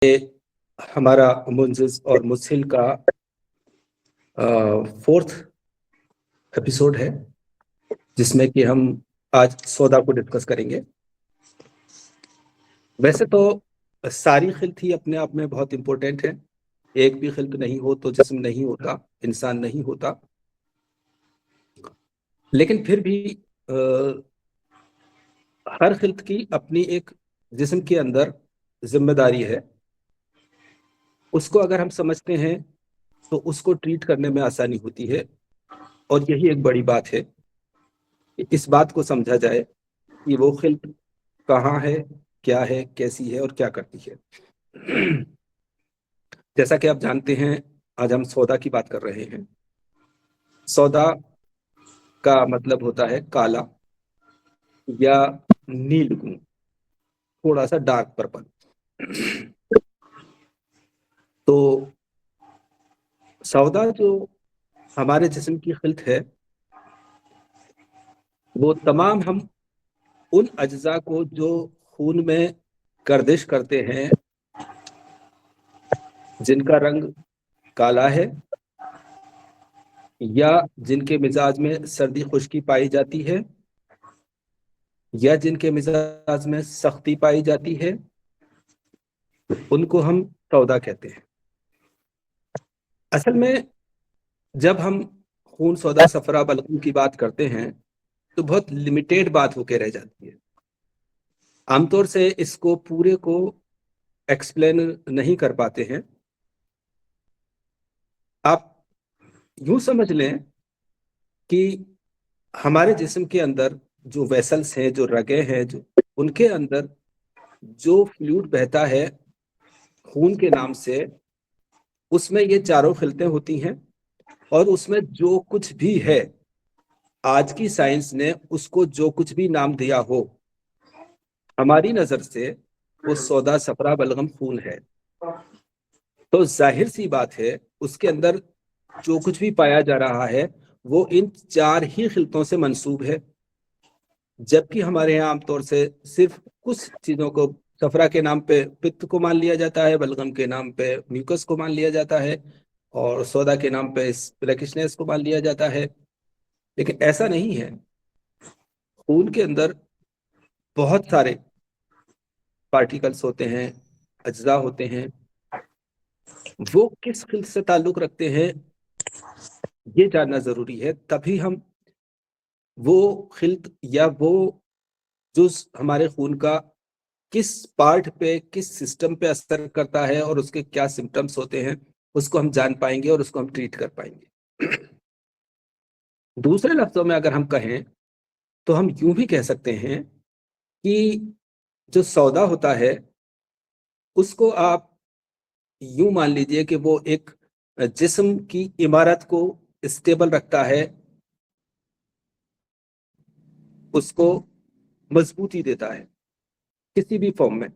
ये हमारा मुंजिज और मुस्हिल का 4th एपिसोड है, जिसमें कि हम आज सौदा को डिस्कस करेंगे। वैसे तो सारी खिल्त ही अपने आप में बहुत इंपॉर्टेंट है। एक भी खिल्त नहीं हो तो जिस्म नहीं होता, इंसान नहीं होता। लेकिन फिर भी हर खिल्त की अपनी एक जिस्म के अंदर जिम्मेदारी है। उसको अगर हम समझते हैं तो उसको ट्रीट करने में आसानी होती है। और यही एक बड़ी बात है कि इस बात को समझा जाए कि वो खिल्त कहाँ है, क्या है, कैसी है और क्या करती है। जैसा कि आप जानते हैं, आज हम सौदा की बात कर रहे हैं। सौदा का मतलब होता है काला या नीलगुण, थोड़ा सा डार्क पर्पल। तो सौदा जो हमारे जिस्म की खिल्त है, वो तमाम हम उन अज्जा को जो खून में गर्दिश करते हैं, जिनका रंग काला है या जिनके मिजाज में सर्दी खुश्की पाई जाती है या जिनके मिजाज में सख्ती पाई जाती है, उनको हम सौदा कहते हैं। असल में जब हम खून सौदा सफरा बलगम की बात करते हैं तो बहुत लिमिटेड बात होकर रह जाती है। आमतौर से इसको पूरे को एक्सप्लेन नहीं कर पाते हैं। आप यूं समझ लें कि हमारे जिस्म के अंदर जो वेसल्स हैं, जो रगे हैं, जो उनके अंदर जो फ्लूइड बहता है खून के नाम से, उसमें ये चारों खिलतें होती हैं। और उसमें जो कुछ भी है, आज की साइंस ने उसको जो कुछ भी नाम दिया हो, हमारी नजर से वो सौदा सफरा बलगम खून है। तो जाहिर सी बात है, उसके अंदर जो कुछ भी पाया जा रहा है वो इन चार ही खिलतों से मंसूब है। जबकि हमारे यहाँ आमतौर से सिर्फ कुछ चीजों को, सफरा के नाम पे पित्त को मान लिया जाता है, बलगम के नाम पे म्यूकस को मान लिया जाता है, और सौदा के नाम पे ब्लैकिशनेस को मान लिया जाता है। लेकिन ऐसा नहीं है। खून के अंदर बहुत सारे पार्टिकल्स होते हैं, अज्जा होते हैं। वो किस खिल्त से ताल्लुक रखते हैं, ये जानना जरूरी है। तभी हम वो खिल्त या वो जुज हमारे खून का किस पार्ट पे, किस सिस्टम पे असर करता है और उसके क्या सिम्टम्स होते हैं, उसको हम जान पाएंगे और उसको हम ट्रीट कर पाएंगे। दूसरे लफ्जों में अगर हम कहें तो हम यूं भी कह सकते हैं कि जो सौदा होता है, उसको आप यूं मान लीजिए कि वो एक जिस्म की इमारत को स्टेबल रखता है, उसको मजबूती देता है किसी भी फॉर्म में।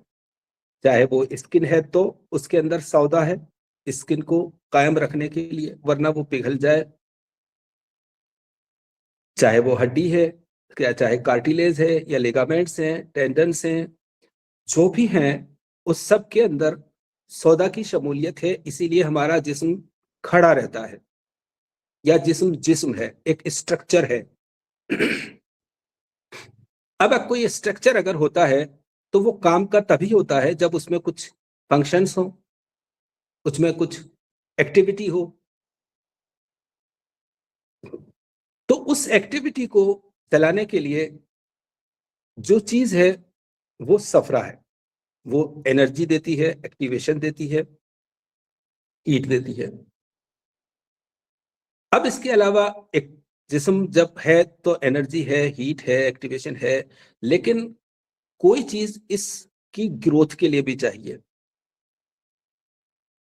चाहे वो स्किन है तो उसके अंदर सौदा है स्किन को कायम रखने के लिए, वरना वो पिघल जाए। चाहे वो हड्डी है, क्या चाहे कार्टिलेज है या लिगामेंट्स हैं, टेंडन्स हैं, जो भी हैं, उस सब के अंदर सौदा की शमूलियत है। इसीलिए हमारा जिस्म खड़ा रहता है, या जिस्म जिस्म है, एक स्ट्रक्चर है। अब कोई स्ट्रक्चर अगर होता है तो वो काम का तभी होता है जब उसमें कुछ फंक्शंस हो, उसमें कुछ एक्टिविटी हो। तो उस एक्टिविटी को चलाने के लिए जो चीज है वो सफरा है। वो एनर्जी देती है, एक्टिवेशन देती है, हीट देती है। अब इसके अलावा एक जिस्म जब है तो एनर्जी है, हीट है, एक्टिवेशन है, लेकिन कोई चीज इसकी ग्रोथ के लिए भी चाहिए।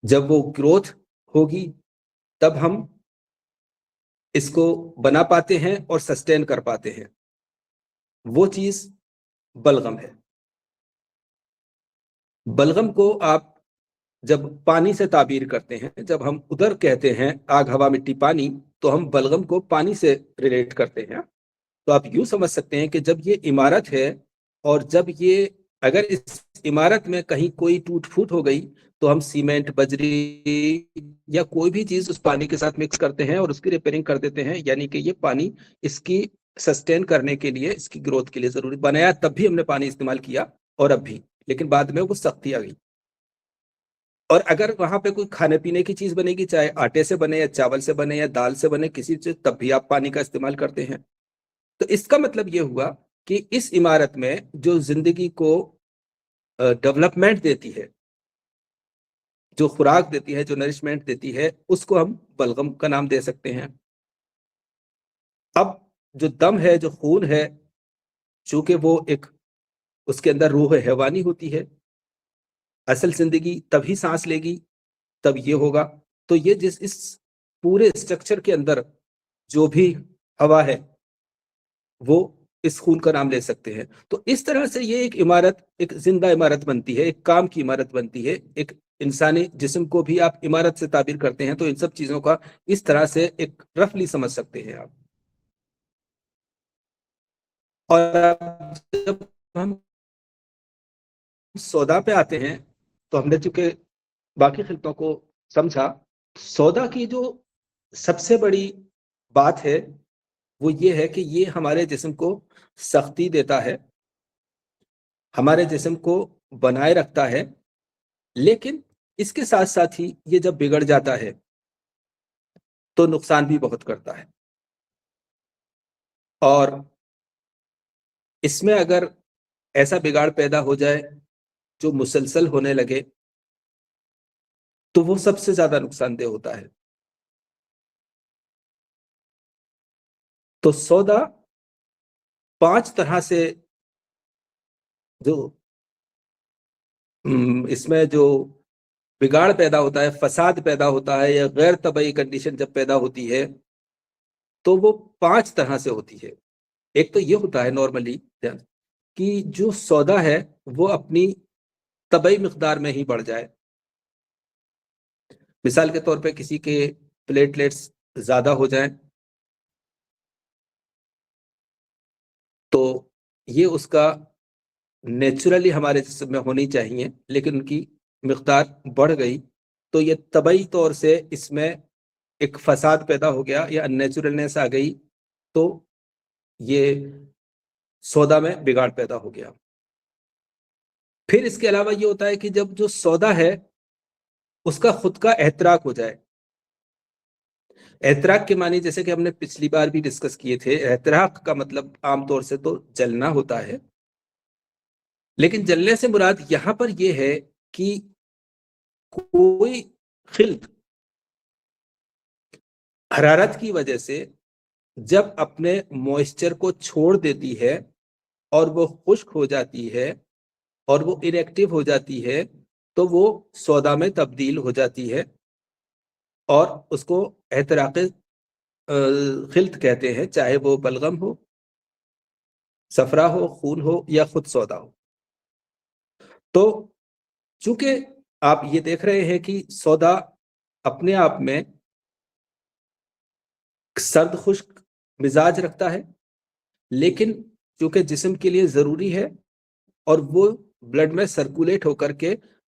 जब वो ग्रोथ होगी तब हम इसको बना पाते हैं और सस्टेन कर पाते हैं। वो चीज बलगम है। बलगम को आप जब पानी से ताबीर करते हैं, जब हम उधर कहते हैं आग हवा मिट्टी पानी, तो हम बलगम को पानी से रिलेट करते हैं। तो आप यूं समझ सकते हैं कि जब ये इमारत है और जब ये अगर इस इमारत में कहीं कोई टूट फूट हो गई तो हम सीमेंट, बजरी या कोई भी चीज उस पानी के साथ मिक्स करते हैं और उसकी रिपेयरिंग कर देते हैं, यानी कि ये पानी इसकी सस्टेन करने के लिए, इसकी ग्रोथ के लिए जरूरी बनाया, तब भी हमने पानी इस्तेमाल किया और अब भी, लेकिन बाद में वो सख्ती आ गई। और अगर वहां पे कोई खाने पीने की चीज बनेगी, चाहे आटे से बने या चावल से बने या दाल से बने किसी से, तब भी आप पानी का इस्तेमाल करते हैं। तो इसका मतलब ये हुआ कि इस इमारत में जो जिंदगी को डेवलपमेंट देती है, जो खुराक देती है, जो नरिशमेंट देती है, उसको हम बलगम का नाम दे सकते हैं। अब जो दम है, जो खून है, चूंकि वो एक, उसके अंदर रूह हैवानी होती है, असल जिंदगी तभी सांस लेगी, तब ये होगा। तो ये जिस इस पूरे स्ट्रक्चर के अंदर जो भी हवा है, वो इस खून का नाम ले सकते हैं। तो इस तरह से ये एक इमारत, एक जिंदा इमारत बनती है, एक काम की इमारत बनती है। एक इंसानी जिस्म को भी आप इमारत से ताबीर करते हैं, तो इन सब चीजों का इस तरह से एक रफली समझ सकते हैं आप। और जब हम सौदा पे आते हैं, तो हमने चूंकि बाकी खिलतों को समझा, सौदा की जो सबसे बड़ी बात है वो ये है कि ये हमारे जिस्म को सख्ती देता है, हमारे जिस्म को बनाए रखता है, लेकिन इसके साथ साथ ही ये जब बिगड़ जाता है तो नुकसान भी बहुत करता है। और इसमें अगर ऐसा बिगाड़ पैदा हो जाए जो मुसलसल होने लगे, तो वो सबसे ज्यादा नुकसानदेह होता है। तो सौदा 5 तरह से, जो इसमें जो बिगाड़ पैदा होता है, फसाद पैदा होता है, या गैर तबई कंडीशन जब पैदा होती है, तो वो 5 तरह से होती है। एक तो ये होता है नॉर्मली कि जो सौदा है वो अपनी तबई मिकदार में ही बढ़ जाए। मिसाल के तौर पे किसी के प्लेटलेट्स ज्यादा हो जाएं, तो ये उसका नेचुरली हमारे जिस्म में होनी चाहिए, लेकिन उनकी मिकदार बढ़ गई, तो ये तबई तौर से इसमें एक फसाद पैदा हो गया या अननेचुरलनेस आ गई, तो ये सौदा में बिगाड़ पैदा हो गया। फिर इसके अलावा ये होता है कि जब जो सौदा है उसका खुद का एहतराक हो जाए। एहतराक के मानी जैसे कि हमने पिछली बार भी डिस्कस किए थे, एहतराक का मतलब आमतौर से तो जलना होता है, लेकिन जलने से मुराद यहां पर यह है कि कोई खिल्त हरारत की वजह से जब अपने मॉइस्चर को छोड़ देती है और वो खुश्क हो जाती है और वो इनएक्टिव हो जाती है, तो वो सौदा में तब्दील हो जाती है और उसको एहतराक खिल्त कहते हैं, चाहे वो बलगम हो, सफरा हो, खून हो या खुद सौदा हो। तो चूंकि आप ये देख रहे हैं कि सौदा अपने आप में सर्द खुश्क मिजाज रखता है, लेकिन चूंकि जिस्म के लिए जरूरी है और वो ब्लड में सर्कुलेट होकर के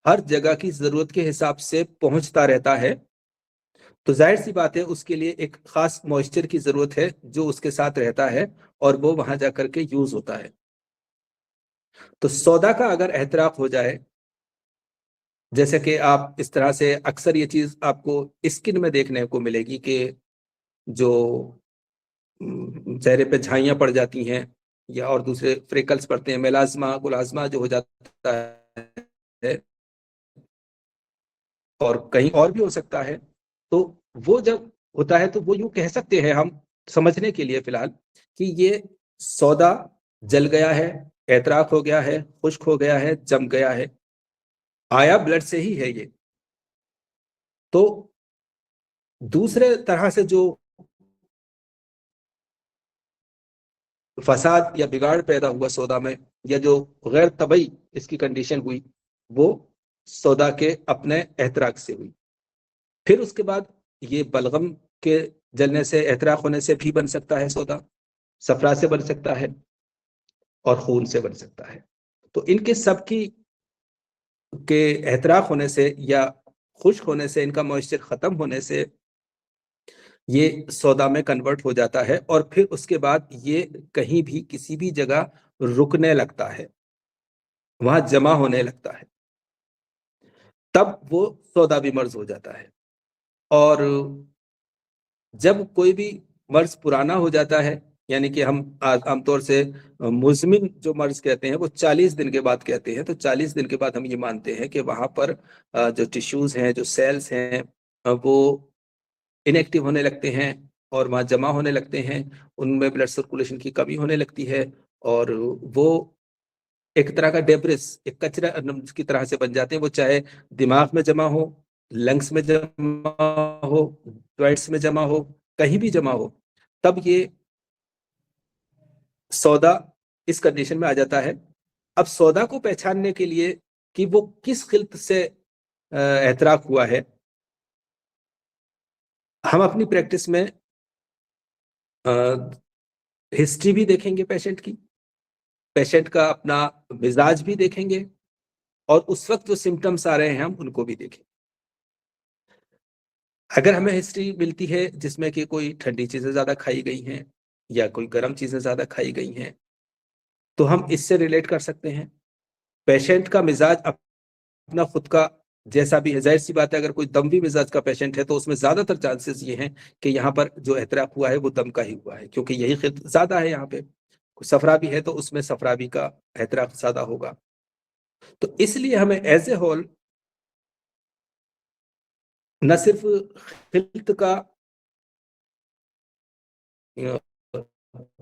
हर जगह की जरूरत के हिसाब से पहुंचता रहता है, तो जाहिर सी बात है उसके लिए एक खास मॉइस्चर की जरूरत है जो उसके साथ रहता है और वो वहां जाकर के यूज होता है। तो सौदा का अगर एहतराक हो जाए, जैसे कि आप इस तरह से, अक्सर ये चीज आपको स्किन में देखने को मिलेगी कि जो चेहरे पे झाइयां पड़ जाती हैं या और दूसरे फ्रेकल्स पड़ते हैं, मेलाज्मा, गुलाज्मा जो हो जाता है, और कहीं और भी हो सकता है। तो वो जब होता है तो वो यूं कह सकते हैं हम, समझने के लिए फिलहाल, कि ये सौदा जल गया है, एतराक हो गया है, खुश्क हो गया है, जम गया है, आया ब्लड से ही है ये। तो दूसरे तरह से जो फसाद या बिगाड़ पैदा हुआ सौदा में, या जो गैर तबई इसकी कंडीशन हुई, वो सौदा के अपने एहतराक से हुई। फिर उसके बाद ये बलगम के जलने से, एहतराक होने से भी बन सकता है सौदा, सफरा से बन सकता है और खून से बन सकता है। तो इनके सबकी के एहतराक होने से या खुश्क होने से, इनका मॉइस्चर खत्म होने से ये सौदा में कन्वर्ट हो जाता है और फिर उसके बाद ये कहीं भी किसी भी जगह रुकने लगता है, वहां जमा होने लगता है, तब वो सौदा भी मर्ज हो जाता है। और जब कोई भी मर्ज पुराना हो जाता है, यानी कि हम आमतौर से मुजमिन जो मर्ज कहते हैं वो 40 दिन के बाद कहते हैं, तो 40 दिन के बाद हम ये मानते हैं कि वहां पर जो टिश्यूज हैं, जो सेल्स हैं, वो इनएक्टिव होने लगते हैं और वहाँ जमा होने लगते हैं, उनमें ब्लड सर्कुलेशन की कमी होने लगती है और वो एक तरह का डेब्रिस, एक कचरा की तरह से बन जाते हैं। वो चाहे दिमाग में जमा हो, लंग्स में जमा हो, जॉइंट्स में जमा हो, कहीं भी जमा हो, तब ये सौदा इस कंडीशन में आ जाता है। अब सौदा को पहचानने के लिए कि वो किस खिल्त से एहतराक हुआ है, हम अपनी प्रैक्टिस में हिस्ट्री भी देखेंगे पेशेंट की, पेशेंट का अपना मिजाज भी देखेंगे और उस वक्त जो सिम्टम्स आ रहे हैं हम उनको भी देखेंगे। अगर हमें हिस्ट्री मिलती है जिसमें कि कोई ठंडी चीजें ज्यादा खाई गई हैं या कोई गर्म चीजें ज्यादा खाई गई हैं, तो हम इससे रिलेट कर सकते हैं। पेशेंट का मिजाज अपना खुद का जैसा भी है, जाहिर सी बात है अगर कोई दम भी मिजाज का पेशेंट है तो उसमें ज्यादातर चांसेस ये हैं कि यहाँ पर जो एहतराक हुआ है वो दम का ही हुआ है, क्योंकि यही खिल्त ज्यादा है यहाँ पे। सफरा भी है तो उसमें सफराबी का एहतराक ज्यादा होगा। तो इसलिए हमें एज ए होल न सिर्फ खिल्त का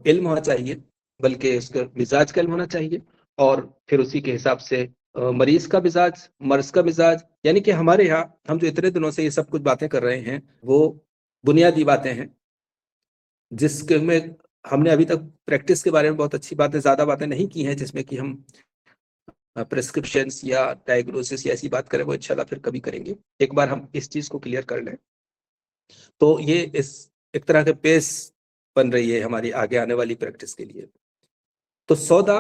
इल्म होना चाहिए, बल्कि उसका मिजाज का इल्म होना चाहिए और फिर उसी के हिसाब से मरीज का मिजाज, मर्ज का मिजाज, यानी कि हमारे यहाँ हम जो इतने दिनों से ये सब कुछ बातें कर रहे हैं वो बुनियादी बातें हैं, जिसके में हमने अभी तक प्रैक्टिस के बारे में बहुत अच्छी बातें, ज्यादा बातें नहीं की हैं, जिसमें कि हम प्रेस्क्रिप्शन या डायग्नोसिस या ऐसी बात करें, वो इंशाल्लाह फिर कभी करेंगे। एक बार हम इस चीज को क्लियर कर लें तो ये इस एक तरह के बेस बन रही है हमारी आगे आने वाली प्रैक्टिस के लिए। तो सौदा,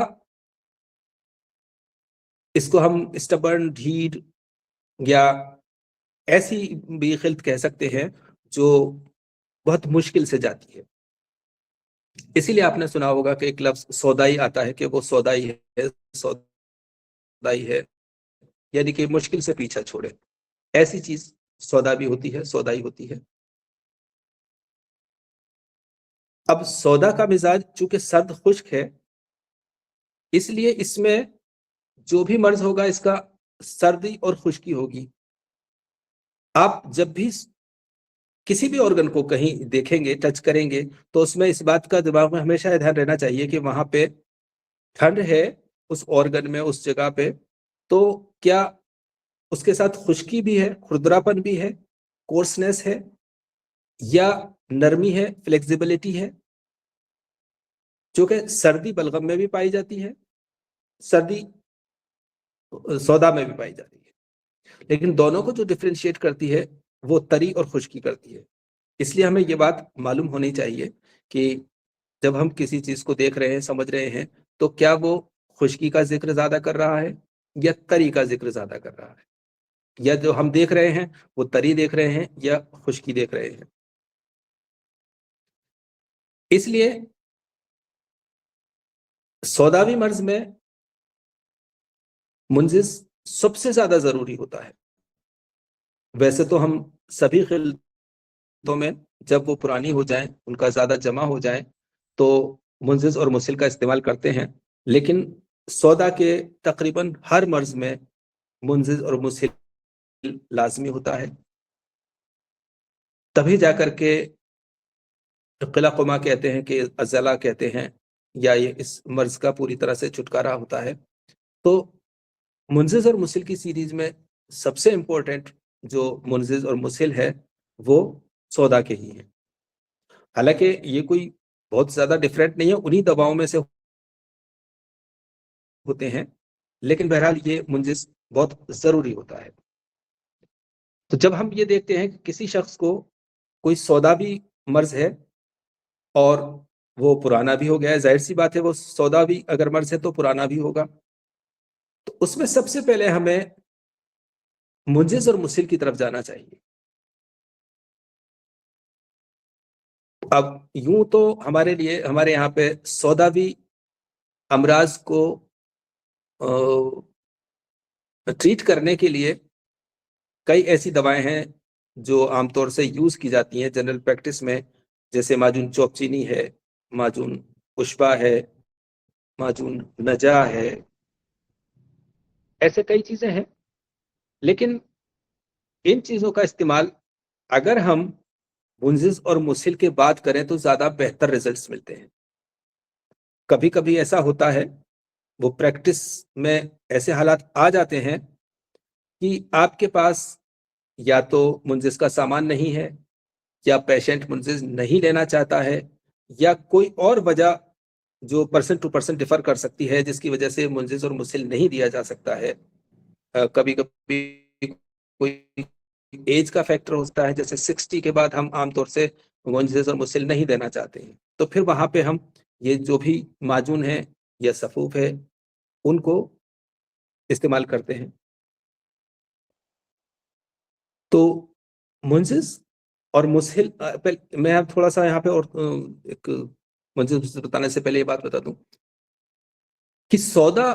इसको हम स्टबर्न, ढीठ या ऐसी भी खिल्त कह सकते हैं जो बहुत मुश्किल से जाती है। इसीलिए आपने सुना होगा कि एक लफ्ज सौदाई आता है कि वो सौदाई है, सौदाई है, यानी कि मुश्किल से पीछा छोड़े। ऐसी चीज सौदा भी होती है, सौदाई होती है। अब सौदा का मिजाज चूंकि सर्द खुश्क है, इसलिए इसमें जो भी मर्ज होगा इसका सर्दी और खुश्की होगी। आप जब भी किसी भी ऑर्गन को कहीं देखेंगे, टच करेंगे, तो उसमें इस बात का दिमाग में हमेशा ध्यान रहना चाहिए कि वहां पे ठंड है, उस ऑर्गन में, उस जगह पे, तो क्या उसके साथ खुश्की भी है, खुरदरापन भी है, कोर्सनेस है, या नरमी है, फ्लेक्सिबिलिटी है, जो कि सर्दी बलगम में भी पाई जाती है, सर्दी सौदा में भी पाई जाती है। लेकिन दोनों को जो डिफ्रेंशिएट करती है वो तरी और खुश्की करती है। इसलिए हमें ये बात मालूम होनी चाहिए कि जब हम किसी चीज को देख रहे हैं, समझ रहे हैं, तो क्या वो खुश्की का जिक्र ज्यादा कर रहा है या तरी का जिक्र ज्यादा कर रहा है, या जो हम देख रहे हैं वो तरी देख रहे हैं या खुश्की देख रहे हैं। इसलिए सौदावी मर्ज में मुंजिज सबसे ज्यादा जरूरी होता है। वैसे तो हम सभी खिलतों में जब वो पुरानी हो जाए, उनका ज्यादा जमा हो जाए, तो मुंजिज और मुसिल का इस्तेमाल करते हैं, लेकिन सौदा के तकरीबन हर मर्ज में मुंजिज और मुसिल लाजमी होता है। तभी जाकर के किला कुमा कहते हैं कि अजला कहते हैं, या ये इस मर्ज का पूरी तरह से छुटकारा होता है। तो मुंजिज और मुसिल की सीरीज में सबसे इंपॉर्टेंट जो मुंजिज और मुसिल है वो सौदा के ही है। हालांकि ये कोई बहुत ज्यादा डिफरेंट नहीं है, उन्हीं दवाओं में से होते हैं, लेकिन बहरहाल ये मुंजिज बहुत जरूरी होता है। तो जब हम ये देखते हैं कि किसी शख्स को कोई सौदा भी मर्ज है और वो पुराना भी हो गया है, जाहिर सी बात है वो सौदा भी अगर मर्ज है तो पुराना भी होगा। तो उसमें सबसे पहले हमें मुंजिज और मुसिल की तरफ जाना चाहिए। अब यूं तो हमारे लिए, हमारे यहाँ पे सौदावी अमराज को ट्रीट करने के लिए कई ऐसी दवाएं हैं जो आमतौर से यूज की जाती हैं जनरल प्रैक्टिस में, जैसे माजून चौकचीनी है, माजून पुष्पा है, माजून नजा है, ऐसे कई चीजें हैं। लेकिन इन चीजों का इस्तेमाल अगर हम मुंजिज और मुसिल के बाद करें तो ज्यादा बेहतर रिजल्ट्स मिलते हैं। कभी कभी ऐसा होता है, वो प्रैक्टिस में ऐसे हालात आ जाते हैं कि आपके पास या तो मुंजिज का सामान नहीं है, या पेशेंट मुंजिज नहीं लेना चाहता है, या कोई और वजह जो पर्सन टू पर्सन डिफर कर सकती है, जिसकी वजह से मुंजिज और मुसिल नहीं दिया जा सकता है। कभी कभी कोई एज का फैक्टर होता है, जैसे 60 के बाद हम आमतौर से मुंजिज और मुसिल नहीं देना चाहते हैं, तो फिर वहां पे हम ये जो भी माजून है या सफूफ है उनको इस्तेमाल करते हैं। तो मुंजिज और मुसहिल, मैं अब थोड़ा सा यहाँ पे और एक मुंजिज बताने से पहले ये बात बता दूं कि सौदा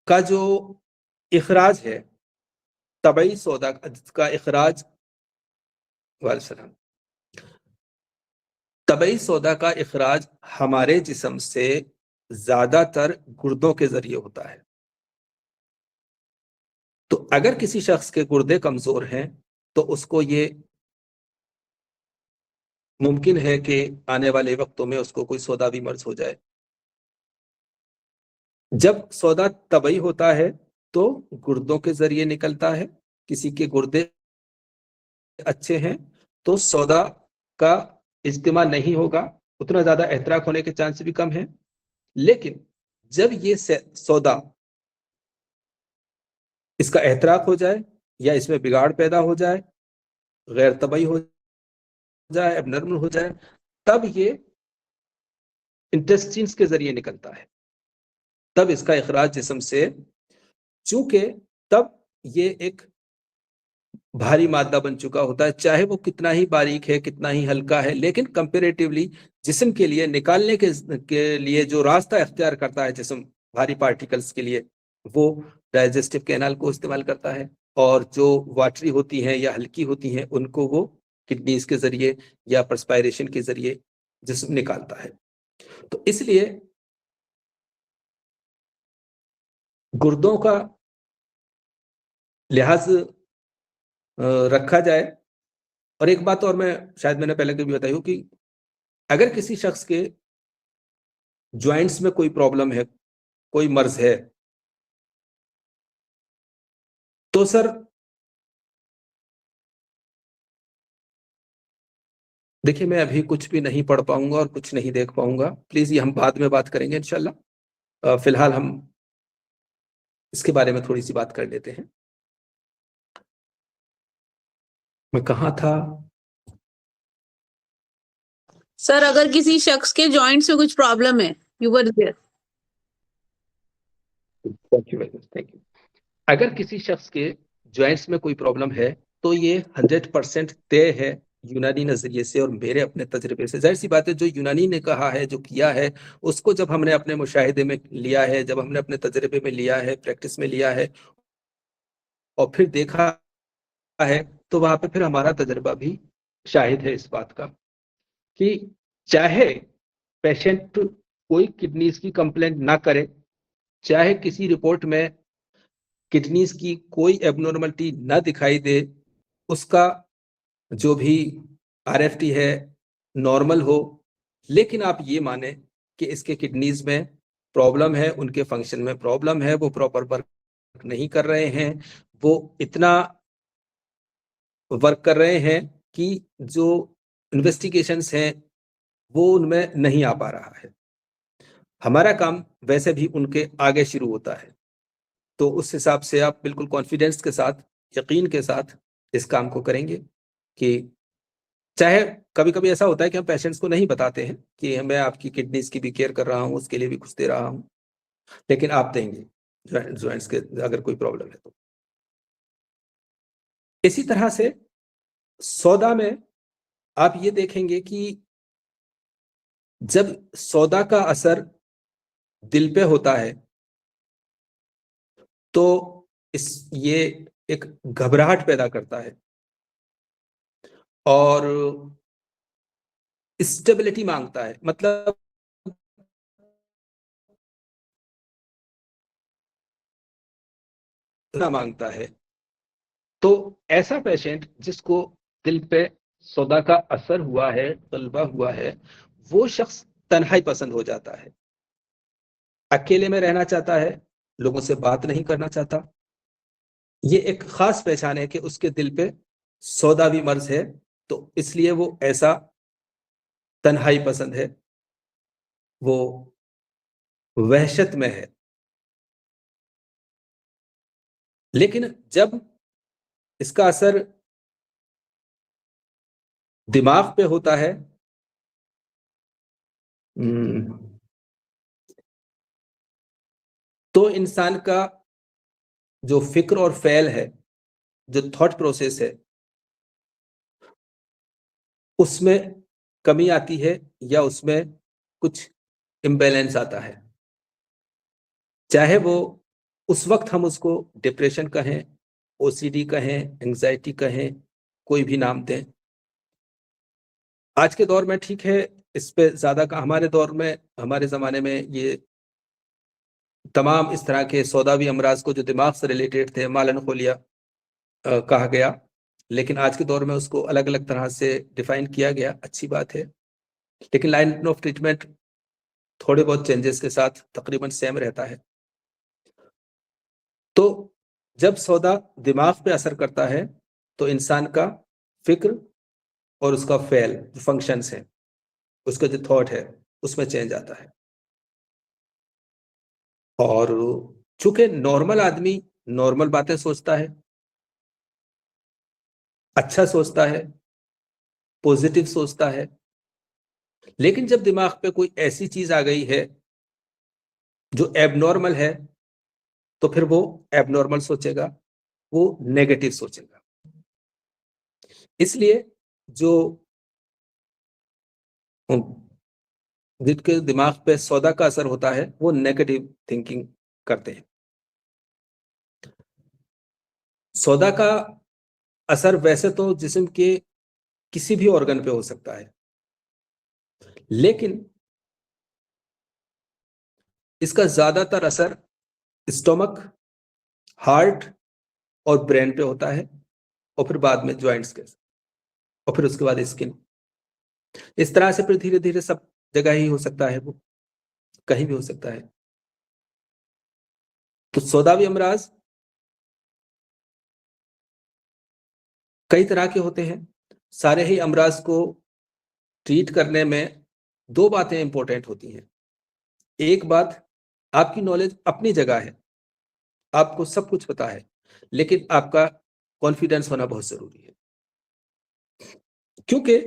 का जो इखराज है, तबई सौदा का इखराज, वालेकुम, तबई सौदा का इखराज हमारे जिस्म से ज्यादातर गुर्दों के जरिए होता है। तो अगर किसी शख्स के गुर्दे कमजोर हैं तो उसको ये मुमकिन है कि आने वाले वक्तों में उसको कोई सौदा भी मर्ज हो जाए। जब सौदा तबई होता है तो गुर्दों के जरिए निकलता है। किसी के गुर्दे अच्छे हैं तो सौदा का इस्तेमाल नहीं होगा, उतना ज्यादा एहतराक होने के चांस भी कम है। लेकिन जब ये सौदा, इसका एहतराक हो जाए या इसमें बिगाड़ पैदा हो जाए, गैर तबई हो जाए, एबनॉर्मल हो जाए, तब ये इंटेस्टिन्स के जरिए निकलता है, तब इसका इखराज जिस्म से, चूंकि तब ये एक भारी मादा बन चुका होता है, चाहे वो कितना ही बारीक है, कितना ही हल्का है, लेकिन कंपेरेटिवली जिस्म के लिए निकालने के लिए जो रास्ता इख्तियार करता है जिस्म भारी पार्टिकल्स के लिए, वो डाइजेस्टिव कैनाल को इस्तेमाल करता है। और जो वाटरी होती हैं या हल्की होती हैं उनको वो किडनीज के जरिए या परस्पायरेशन के जरिए जिस्म निकालता है। तो इसलिए गुर्दों का लिहाज रखा जाए। और एक बात और, मैं शायद मैंने पहले कभी बताई हो कि अगर किसी शख्स के ज्वाइंट्स में कोई प्रॉब्लम है, कोई मर्ज है, तो सर देखिए, मैं अभी कुछ भी नहीं पढ़ पाऊंगा और कुछ नहीं देख पाऊंगा, प्लीज ये हम बाद में बात करेंगे इंशाल्लाह। फिलहाल हम इसके बारे में थोड़ी सी बात कर लेते हैं। मैं कहाँ था? सर, अगर किसी शख्स के जॉइंट्स में कुछ प्रॉब्लम है, you were there. Thank you very much, thank you. अगर किसी शख्स के ज्वाइंट्स में कोई प्रॉब्लम है तो ये 100% तय है यूनानी नजरिए से और मेरे अपने तजर्बे से। जाहिर सी बात है, जो यूनानी ने कहा है, जो किया है, उसको जब हमने अपने मुशाहिदे में लिया है, जब हमने अपने तजर्बे में लिया है, प्रैक्टिस में लिया है, और फिर देखा है, तो वहां पे फिर हमारा तजर्बा भी शाहिद है इस बात का कि चाहे पेशेंट कोई किडनीज की कंप्लेंट ना करे, चाहे किसी रिपोर्ट में किडनीज की कोई एबनॉर्मलिटी ना दिखाई दे, उसका जो भी आरएफटी है नॉर्मल हो, लेकिन आप ये माने कि इसके किडनीज में प्रॉब्लम है, उनके फंक्शन में प्रॉब्लम है, वो प्रॉपर वर्क नहीं कर रहे हैं, वो इतना वर्क कर रहे हैं कि जो इन्वेस्टिगेशंस हैं वो उनमें नहीं आ पा रहा है। हमारा काम वैसे भी उनके आगे शुरू होता है। तो उस हिसाब से आप बिल्कुल कॉन्फिडेंस के साथ, यकीन के साथ इस काम को करेंगे कि चाहे कभी कभी ऐसा होता है कि हम पेशेंट्स को नहीं बताते हैं कि मैं आपकी किडनीज की भी केयर कर रहा हूँ, उसके लिए भी कुछ दे रहा हूँ, लेकिन आप देंगे। जॉइंट्स के अगर कोई प्रॉब्लम है तो। इसी तरह से सौदा में आप ये देखेंगे कि जब सौदा का असर दिल पे होता है तो ये एक घबराहट पैदा करता है और स्टेबिलिटी मांगता है, मतलब मांगता है। तो ऐसा पेशेंट जिसको दिल पे सौदा का असर हुआ है, गलबा हुआ है, वो शख्स तन्हाई पसंद हो जाता है, अकेले में रहना चाहता है, लोगों से बात नहीं करना चाहता। ये एक खास पहचान है कि उसके दिल पे सौदावी मर्ज है, तो इसलिए वो ऐसा तन्हाई पसंद है, वो वहशत में है। लेकिन जब इसका असर दिमाग पे होता है, तो इंसान का जो फिक्र और फ़ैल है, जो थॉट प्रोसेस है, उसमें कमी आती है या उसमें कुछ इम्बैलेंस आता है। चाहे वो उस वक्त हम उसको डिप्रेशन कहें, ओसीडी कहें, एंग्जायटी कहें, कोई भी नाम दें। आज के दौर में ठीक है, इस पे ज़्यादा का हमारे दौर में, हमारे ज़माने में ये तमाम इस तरह के सौदावी अमराज को जो दिमाग से रिलेटेड थे, मालन-खोलिया कहा गया। लेकिन आज के दौर में उसको अलग-अलग तरह से डिफाइन किया गया, अच्छी बात है। लेकिन लाइन ऑफ ट्रीटमेंट थोड़े बहुत चेंजेस के साथ तकरीबन सेम रहता है। तो जब सौदा दिमाग पे असर करता है, तो इंसान का फ़िक्र और उसका फ़ेल, जो फंक्शंस हैं, उसका जो थॉट है, उसमें चेंज आता है। और चूँकि नॉर्मल आदमी नॉर्मल बातें सोचता है, अच्छा सोचता है, पॉज़िटिव सोचता है, लेकिन जब दिमाग पे कोई ऐसी चीज़ आ गई है, जो एब्नॉर्मल है, तो फिर वो एब्नॉर्मल सोचेगा, वो नेगेटिव सोचेगा। इसलिए जो जिनके दिमाग पे सौदा का असर होता है, वो नेगेटिव थिंकिंग करते हैं। सौदा का असर वैसे तो जिस्म के किसी भी ऑर्गन पे हो सकता है, लेकिन इसका ज़्यादातर असर स्टमक, हार्ट और ब्रेन पे होता है, और फिर बाद में जॉइंट्स के, और फिर उसके बाद स्किन। इस तरह से फिर धीरे-धीरे सब जगह ही हो सकता है वो, कहीं भी हो सकता है। तो सौदावी अमराज कई तरह के होते हैं। सारे ही अमराज को ट्रीट करने में 2 बातें इंपॉर्टेंट होती हैं। एक बात, आपकी नॉलेज अपनी जगह है, आपको सब कुछ पता है, लेकिन आपका कॉन्फिडेंस होना बहुत ज़रूरी है। क्योंकि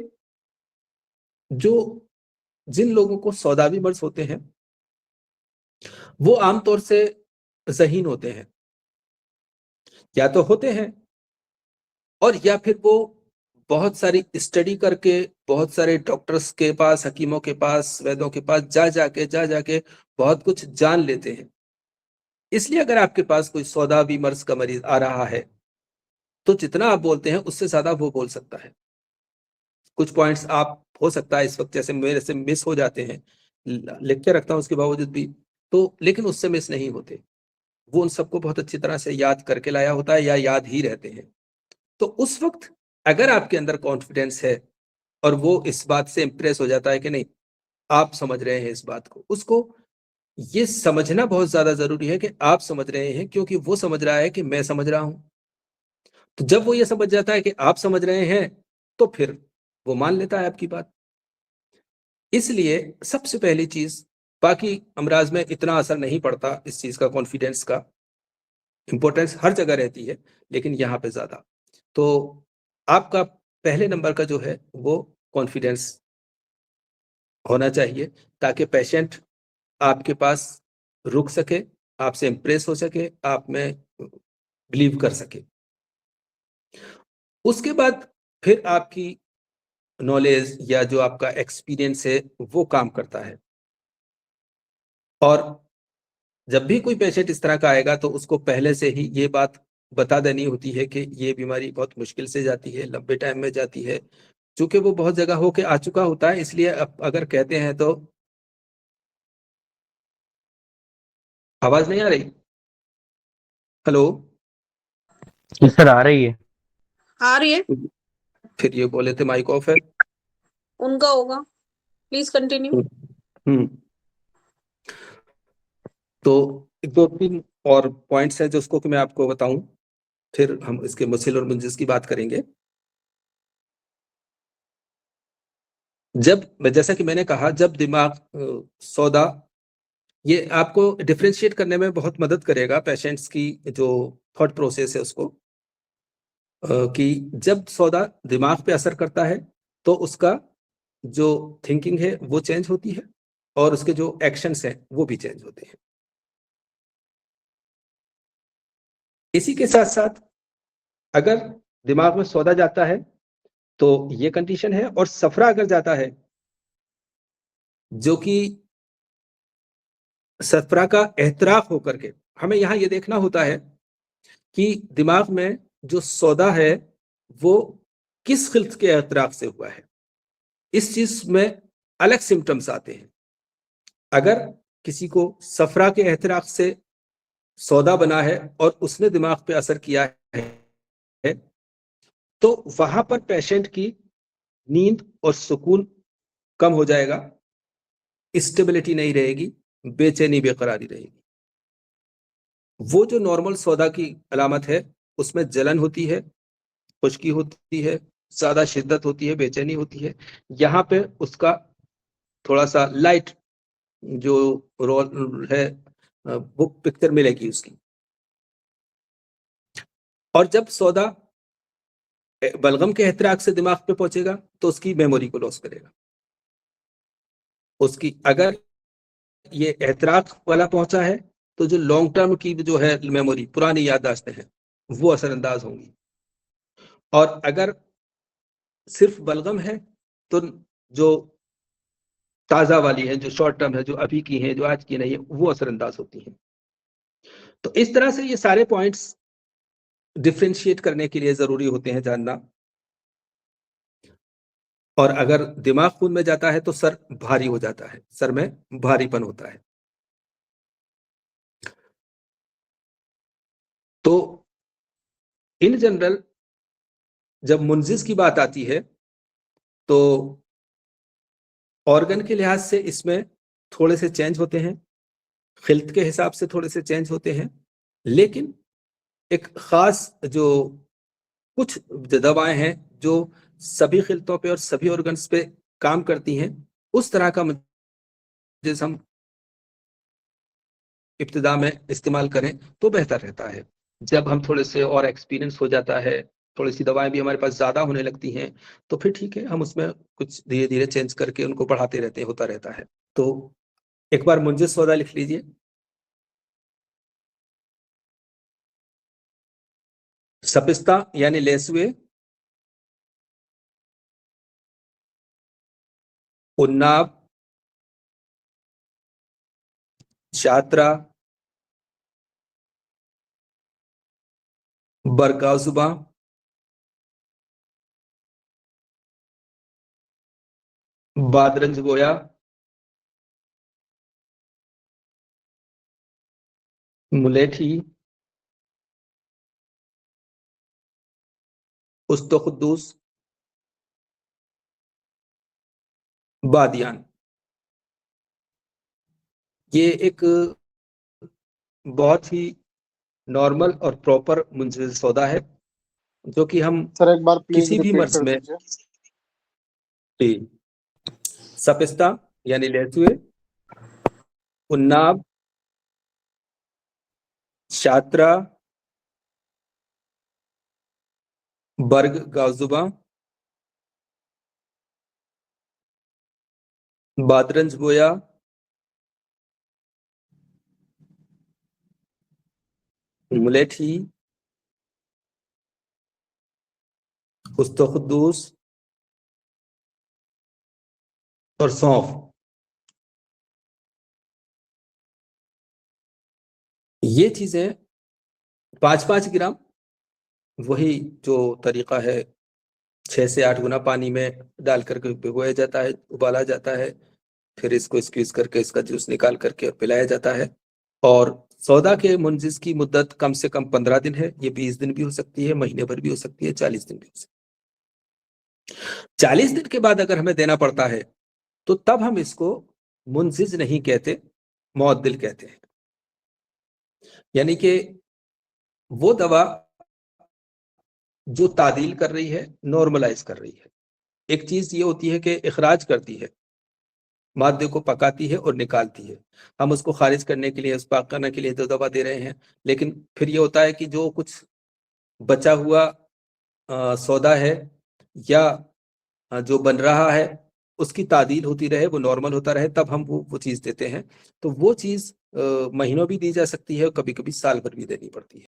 जो जिन लोगों को सौदावी मर्ज़ होते हैं, वो आमतौर से ज़हीन होते हैं। या तो होते हैं, और या फिर वो बहुत सारी स्टडी करके, बहुत सारे डॉक्टर्स के पास, हकीमों के पास, वैद्यों के पास जा जाके बहुत कुछ जान लेते हैं। इसलिए अगर आपके पास कोई सौदावी मर्ज़ का मरीज़ आ रहा है, तो जितना आप बोलते हैं उससे ज़्यादा वो बोल सकता है। कुछ पॉइंट्स आप हो सकता है इस वक़्त जैसे मेरे से मिस हो जाते हैं, ल लिख के रखता हूँ उसके बावजूद भी, तो लेकिन उससे मिस नहीं होते। वो उन सबको बहुत अच्छी तरह से याद करके लाया होता है या याद ही रहते हैं। तो उस वक़्त अगर आपके अंदर कॉन्फिडेंस है और वो इस बात से इम्प्रेस हो जाता है कि नहीं, आप समझ रहे हैं इस बात को, उसको ये समझना बहुत ज़्यादा ज़रूरी है कि आप समझ रहे हैं, क्योंकि वो समझ रहा है कि मैं समझ रहा हूँ। तो जब वो ये समझ जाता है कि आप समझ रहे हैं, तो फिर वो मान लेता है आपकी बात। इसलिए सबसे पहली चीज़, बाकी अमराज में इतना असर नहीं पड़ता इस चीज़ का, कॉन्फिडेंस का। इम्पोर्टेंस हर जगह रहती है, लेकिन यहाँ पे ज़्यादा। तो आपका पहले नंबर का जो है, वो कॉन्फिडेंस होना चाहिए, ताकि पेशेंट आपके पास रुक सके, आपसे इम्प्रेस हो सके, आप में बिलीव कर सके। उसके बाद फिर आपकी नॉलेज या जो आपका एक्सपीरियंस है वो काम करता है। और जब भी कोई पेशेंट इस तरह का आएगा तो उसको पहले से ही ये बात बता देनी होती है कि ये बीमारी बहुत मुश्किल से जाती है, लंबे टाइम में जाती है। चूंकि वो बहुत जगह होके आ चुका होता है, इसलिए अगर कहते हैं तो आवाज नहीं आ रही। हेलो। जी सर, आ रही है। आ रही है, फिर ये बोले थे माइक ऑफ है। उनका होगा, प्लीज कंटिन्यू। हम्म। तो एक दो तीन और पॉइंट्स हैं जो उसको कि मैं आपको बताऊं, फिर हम इसके मसल और मुंजिस की बात करेंगे। जैसा कि मैंने कहा, जब दिमाग सौदा, ये आपको डिफरेंशिएट करने में बहुत मदद करेगा पेशेंट्स की जो थॉट प्रोसेस है उसको, कि जब सौदा दिमाग पे असर करता है तो उसका जो थिंकिंग है वो चेंज होती है और उसके जो एक्शंस हैं वो भी चेंज होते हैं। इसी के साथ साथ अगर दिमाग में सौदा जाता है तो ये कंडीशन है, और सफरा अगर जाता है, जो कि सफरा का एहतराक होकर के, हमें यहां ये देखना होता है कि दिमाग में जो सौदा है वो किस खिल्त के एहतराक से हुआ है। इस चीज में अलग सिम्टम्स आते हैं। अगर किसी को सफरा के एहतराक से सौदा बना है और उसने दिमाग पे असर किया है, तो वहां पर पेशेंट की नींद और सुकून कम हो जाएगा, स्टेबिलिटी नहीं रहेगी, बेचैनी बेकरारी रहेगी। वो जो नॉर्मल सौदा की अलामत है उसमें जलन होती है, खुश्की होती है, ज्यादा शिद्दत होती है, बेचैनी होती है। यहाँ पे उसका थोड़ा सा लाइट जो रोल है वो पिक्चर मिलेगी उसकी। और जब सौदा बलगम के एहतराक से दिमाग पे पहुंचेगा तो उसकी मेमोरी को लॉस करेगा। उसकी अगर ये एहतराक वाला पहुंचा है तो जो लॉन्ग टर्म की जो है मेमोरी, पुरानी याददाश्तें हैं, वो असरअंदाज होंगी। और अगर सिर्फ बलगम है तो जो ताजा वाली है, जो शॉर्ट टर्म है, जो अभी की है, जो आज की नहीं है, वो असरअंदाज होती है। तो इस तरह से ये सारे पॉइंट्स डिफ्रेंशिएट करने के लिए जरूरी होते हैं जानना। और अगर दिमाग खून में जाता है तो सर भारी हो जाता है, सर में भारीपन होता है। तो इन जनरल जब मुंजिस की बात आती है तो ऑर्गन के लिहाज से इसमें थोड़े से चेंज होते हैं, खिल्त के हिसाब से थोड़े से चेंज होते हैं, लेकिन एक खास जो कुछ दवाएं हैं जो सभी खिल्तों पे और सभी ऑर्गन्स पे काम करती हैं, उस तरह का मुंजिस हम इब्तिदा में इस्तेमाल करें तो बेहतर रहता है। जब हम थोड़े से और एक्सपीरियंस हो जाता है, थोड़ी सी दवाएं भी हमारे पास ज्यादा होने लगती हैं, तो फिर ठीक है, हम उसमें कुछ धीरे धीरे चेंज करके उनको बढ़ाते रहते हैं, होता रहता है। तो एक बार मुंजिस सौदा लिख लीजिए। सपिस्ता यानी लेसुए, उन्नाब, शात्रा, बरगाजुबा, बादरंज गोया, मुलेठी, उस्तो खुद्दूस, बादियान। ये एक बहुत ही नॉर्मल और प्रॉपर मुंजिस सौदा है जो कि हम सर एक बार प्लीज किसी भी रिपीट मर्ज कर में। दीजिए। सपिस्ता यानी लहसुए, उन्नाब, शात्रा, बर्ग गाजुबा, बादरंज गोया, मुलेठी, खुस्तुखुद्दूस और सौंफ, ये चीजें 5-5 ग्राम, वही जो तरीका है 6 से 8 गुना पानी में डाल करके भिगोया जाता है, उबाला जाता है, फिर इसको स्क्वीज करके इसका जूस निकाल करके पिलाया जाता है। और सौदा के मुंजिस की मुद्दत कम से कम 15 दिन है। ये 20 दिन भी हो सकती है, महीने भर भी हो सकती है, 40 दिन भी हो सकती है। 40 दिन के बाद अगर हमें देना पड़ता है तो तब हम इसको मुंजिज नहीं कहते, मुअद्दिल कहते हैं। यानी कि वो दवा जो तादील कर रही है, नॉर्मलाइज कर रही है। एक चीज ये होती है कि इखराज करती है, मादे को पकाती है और निकालती है। हम उसको खारिज करने के लिए, उस पाक करने के लिए तो दवा दे रहे हैं, लेकिन फिर ये होता है कि जो कुछ बचा हुआ सौदा है या जो बन रहा है उसकी तादील होती रहे, वो नॉर्मल होता रहे, तब हम वो चीज़ देते हैं। तो वो चीज़ महीनों भी दी जा सकती है और कभी कभी साल भर भी देनी पड़ती है।